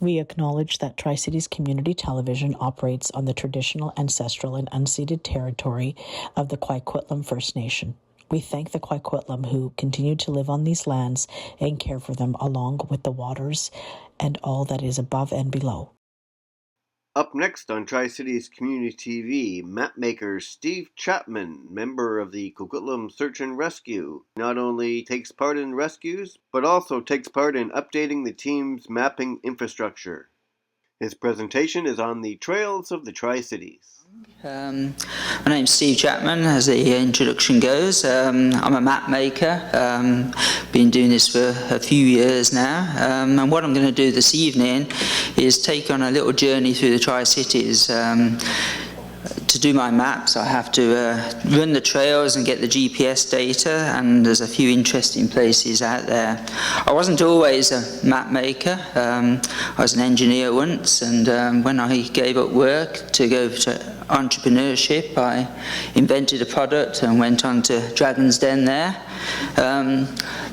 We acknowledge that Tri-Cities Community Television operates on the traditional, ancestral, and unceded territory of the Coquitlam First Nation. We thank the Coquitlam who continue to live on these lands and care for them along with the waters and all that is above and below. Up next on Tri-Cities Community TV, mapmaker Steve Chapman, member of the Coquitlam Search and Rescue, not only takes part in rescues, but also takes part in updating the team's mapping infrastructure. His presentation is on the trails of the Tri-Cities. My name's Steve Chapman, as the introduction goes. I'm a map maker, been doing this for a few years now, and what I'm going to do this evening is take on a little journey through the Tri-Cities. To do my maps, I have to run the trails and get the GPS data, and there's a few interesting places out there. I wasn't always a map maker. I was an engineer once, and when I gave up work to go to entrepreneurship, I invented a product and went on to Dragon's Den there.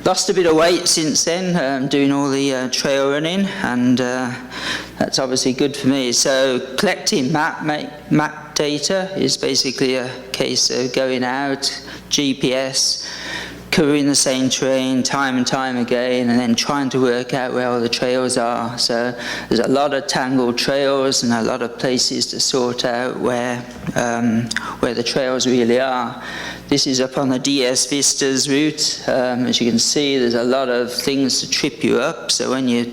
Lost a bit of weight since then, doing all the trail running, and that's obviously good for me. So collecting map data is basically a case of going out, GPS, covering the same terrain time and time again, and then trying to work out where all the trails are. So there's a lot of tangled trails and a lot of places to sort out where the trails really are. This is up on the DS Vistas route. As you can see, there's a lot of things to trip you up. So when you're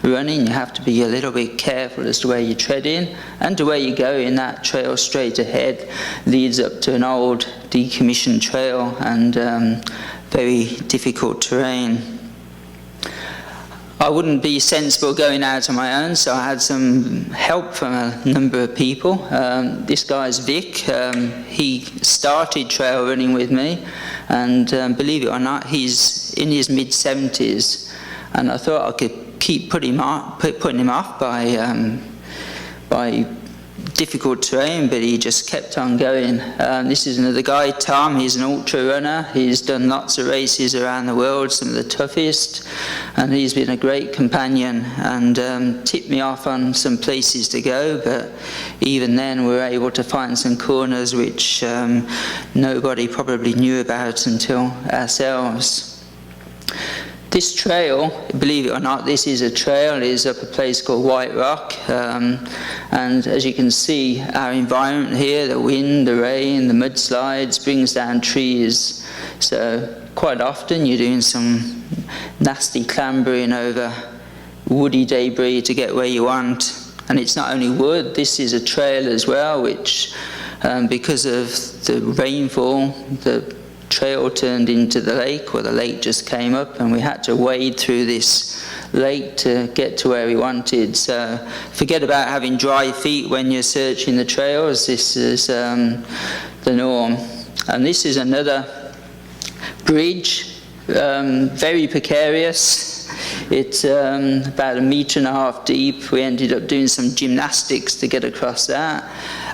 running, you have to be a little bit careful as to where you're treading and to where you go. In that trail straight ahead leads up to an old decommissioned trail and very difficult terrain. I wouldn't be sensible going out on my own, so I had some help from a number of people. This guy's Vic. He started trail running with me, and believe it or not, he's in his mid-70s, and I thought I could keep putting him off by difficult terrain, but he just kept on going. This is another guy, Tom. He's an ultra runner. He's done lots of races around the world, some of the toughest, and he's been a great companion and tipped me off on some places to go, but even then we were able to find some corners which nobody probably knew about until ourselves. This trail, believe it or not, this is a trail, is up a place called White Rock, and as you can see, our environment here, the wind, the rain, the mudslides, brings down trees. So quite often you're doing some nasty clambering over woody debris to get where you want. And it's not only wood, this is a trail as well, which because of the rainfall, the trail turned into the lake, or the lake just came up, and we had to wade through this lake to get to where we wanted. So forget about having dry feet when you're searching the trails. This is the norm. And this is another bridge, very precarious. It's about 1.5 meters deep. We ended up doing some gymnastics to get across that,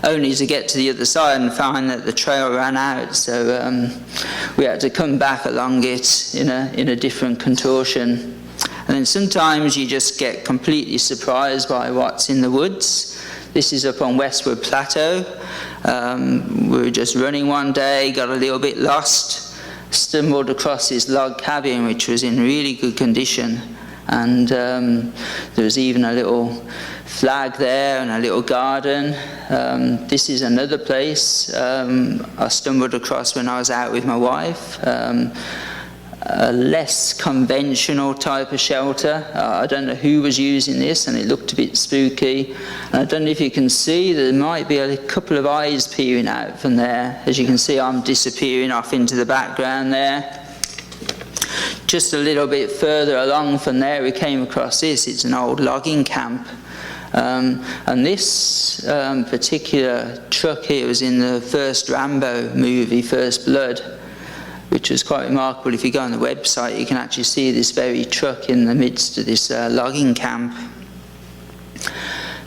only to get to the other side and find that the trail ran out. So we had to come back along it in a different contortion. And then sometimes you just get completely surprised by what's in the woods. This is up on Westwood Plateau. We were just running one day, got a little bit lost, stumbled across this log cabin which was in really good condition, and there was even a little flag there and a little garden. This is another place I stumbled across when I was out with my wife. A less conventional type of shelter. I don't know who was using this, and it looked a bit spooky. And I don't know if you can see, there might be a couple of eyes peering out from there. As you can see, I'm disappearing off into the background there. Just a little bit further along from there, we came across this. It's an old logging camp. And this particular truck here was in the first Rambo movie, First Blood, which was quite remarkable. If you go on the website, you can actually see this very truck in the midst of this logging camp.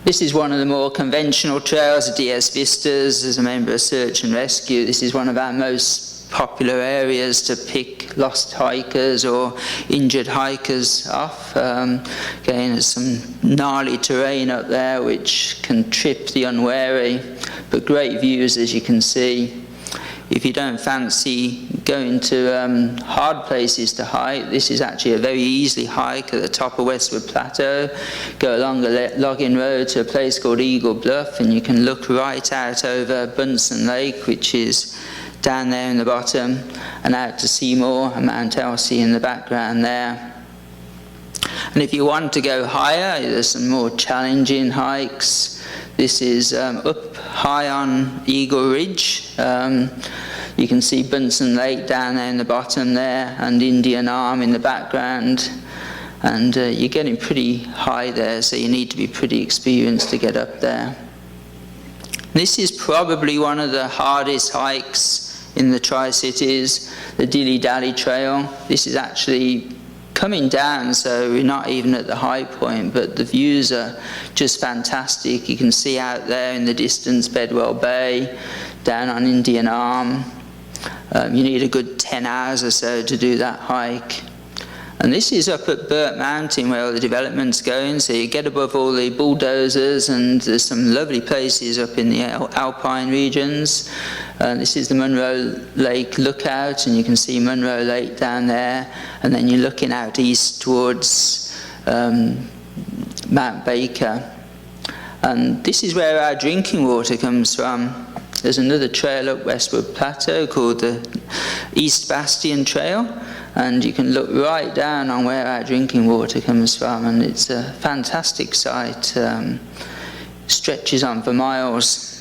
This is one of the more conventional trails, the DS Vistas. As a member of Search and Rescue, this is one of our most popular areas to pick lost hikers or injured hikers off. Again, there's some gnarly terrain up there which can trip the unwary, but great views, as you can see. If you don't fancy going to hard places to hike, this is actually a very easy hike at the top of Westwood Plateau. Go along a logging road to a place called Eagle Bluff, and you can look right out over Bunsen Lake, which is down there in the bottom, and out to Seymour and Mount Elsie in the background there. And if you want to go higher, there's some more challenging hikes. This is up high on Eagle Ridge. You can see Bunsen Lake down there in the bottom there, and Indian Arm in the background. And you're getting pretty high there, so you need to be pretty experienced to get up there. This is probably one of the hardest hikes in the Tri-Cities, the Dilly Dally Trail. This is actually coming down, so we're not even at the high point, but the views are just fantastic. You can see out there in the distance Bedwell Bay, down on Indian Arm. You need a good 10 hours or so to do that hike. And this is up at Burt Mountain where all the development's going, so you get above all the bulldozers, and there's some lovely places up in the alpine regions. This is the Munro Lake lookout, and you can see Munro Lake down there, and then you're looking out east towards Mount Baker. And this is where our drinking water comes from. There's another trail up Westwood Plateau called the East Bastion Trail, and you can look right down on where our drinking water comes from, and it's a fantastic sight. Stretches on for miles.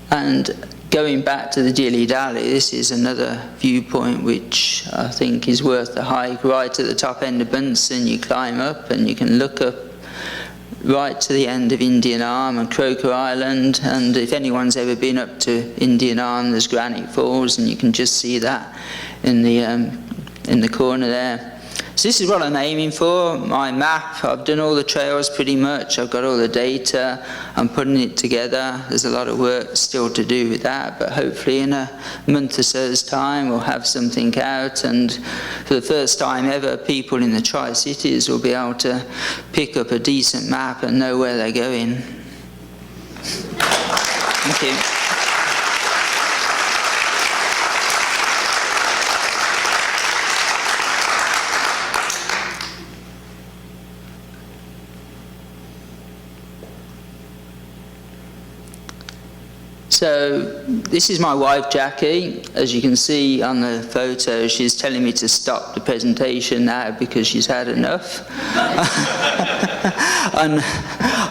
And going back to the Dilly Dally, this is another viewpoint which I think is worth the hike. Right at the top end of Bunsen, you climb up and you can look up right to the end of Indian Arm and Croker Island. And if anyone's ever been up to Indian Arm, there's Granite Falls, and you can just see that in the corner there. So this is what I'm aiming for, my map. I've done all the trails pretty much. I've got all the data. I'm putting it together. There's a lot of work still to do with that, but hopefully in a month or so's time we'll have something out, and for the first time ever, people in the Tri-Cities will be able to pick up a decent map and know where they're going. Thank you. So this is my wife Jackie. As you can see on the photo, she's telling me to stop the presentation now because she's had enough. And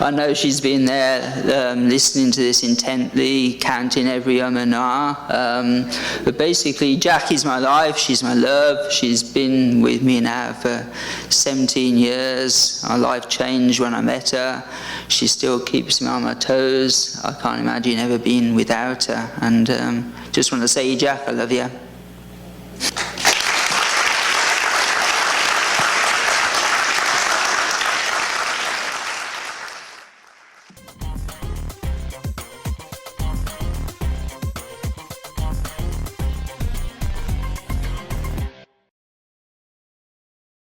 I know she's been there listening to this intently, counting every and ah. But basically, Jackie's my life, she's my love. She's been with me now for 17 years. Our life changed when I met her. She still keeps me on my toes. I can't imagine ever being without her. And just want to say, Jack, I love you.